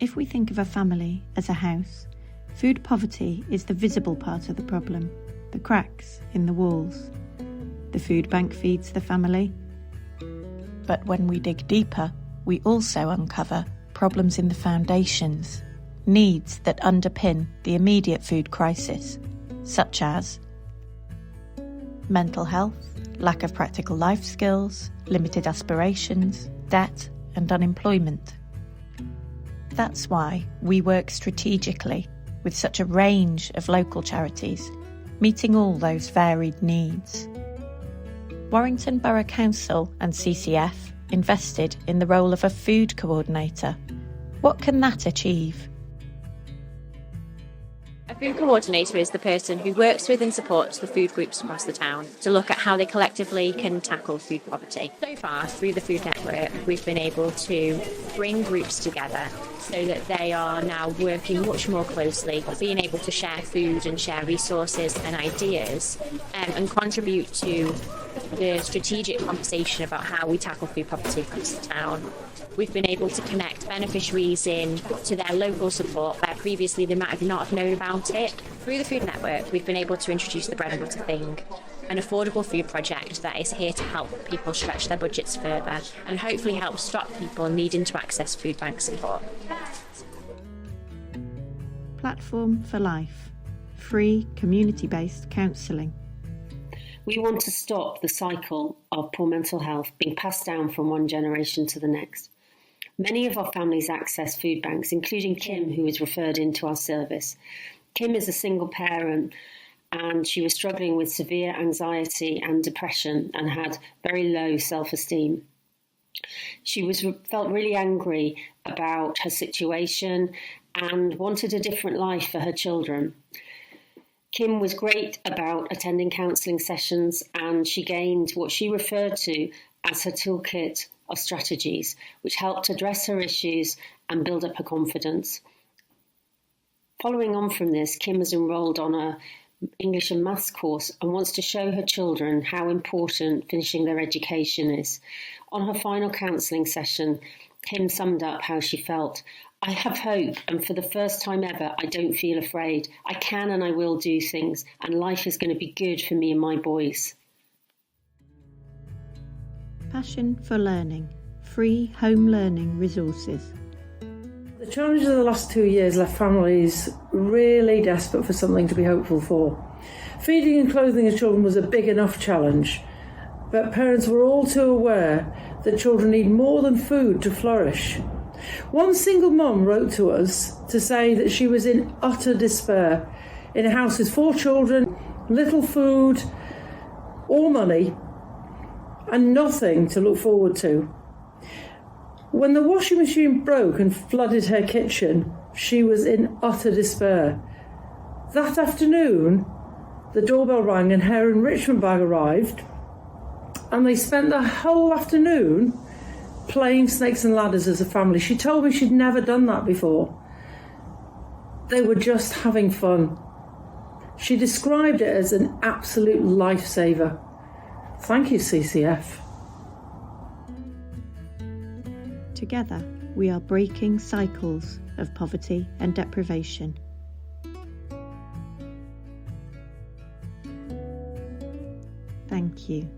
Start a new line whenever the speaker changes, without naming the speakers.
If we think of a family as a house, food poverty is the visible part of the problem, the cracks in the walls. The food bank feeds the family. But when we dig deeper, we also uncover problems in the foundations, needs that underpin the immediate food crisis, such as mental health, lack of practical life skills, limited aspirations, debt and unemployment. That's why we work strategically with such a range of local charities, meeting all those varied needs. Warrington Borough Council and CCF invested in the role of a food coordinator. What can that achieve?
A food coordinator is the person who works with and supports the food groups across the town to look at how they collectively can tackle food poverty. So far, through the Food Network, we've been able to bring groups together so that they are now working much more closely, being able to share food and share resources and ideas and contribute to the strategic conversation about how we tackle food poverty across the town. We've been able to connect beneficiaries in to their local support where previously they might have not have known about it. Through the Food Network, we've been able to introduce the Bread and Butter Thing, an affordable food project that is here to help people stretch their budgets further and hopefully help stop people needing to access food bank support.
Platform for Life, free community-based counselling.
We want to stop the cycle of poor mental health being passed down from one generation to the next. Many of our families access food banks, including Kim, who was referred into our service. Kim is a single parent and she was struggling with severe anxiety and depression and had very low self-esteem. She felt really angry about her situation and wanted a different life for her children. Kim was great about attending counselling sessions and she gained what she referred to as her toolkit of strategies, which helped address her issues and build up her confidence. Following on from this, Kim has enrolled on a English and Maths course and wants to show her children how important finishing their education is. On her final counselling session, Kim summed up how she felt. I have hope, and for the first time ever, I don't feel afraid. I can and I will do things, and life is going to be good for me and my boys.
Passion for Learning, free home learning resources.
The challenges of the last 2 years left families really desperate for something to be hopeful for. Feeding and clothing of children was a big enough challenge, but parents were all too aware that children need more than food to flourish. One single mum wrote to us to say that she was in utter despair, in a house with 4 children, little food or money, and nothing to look forward to. When the washing machine broke and flooded her kitchen, she was in utter despair. That afternoon, the doorbell rang and her enrichment bag arrived, and they spent the whole afternoon playing snakes and ladders as a family. She told me she'd never done that before. They were just having fun. She described it as an absolute lifesaver. Thank you, CCF.
Together, we are breaking cycles of poverty and deprivation. Thank you.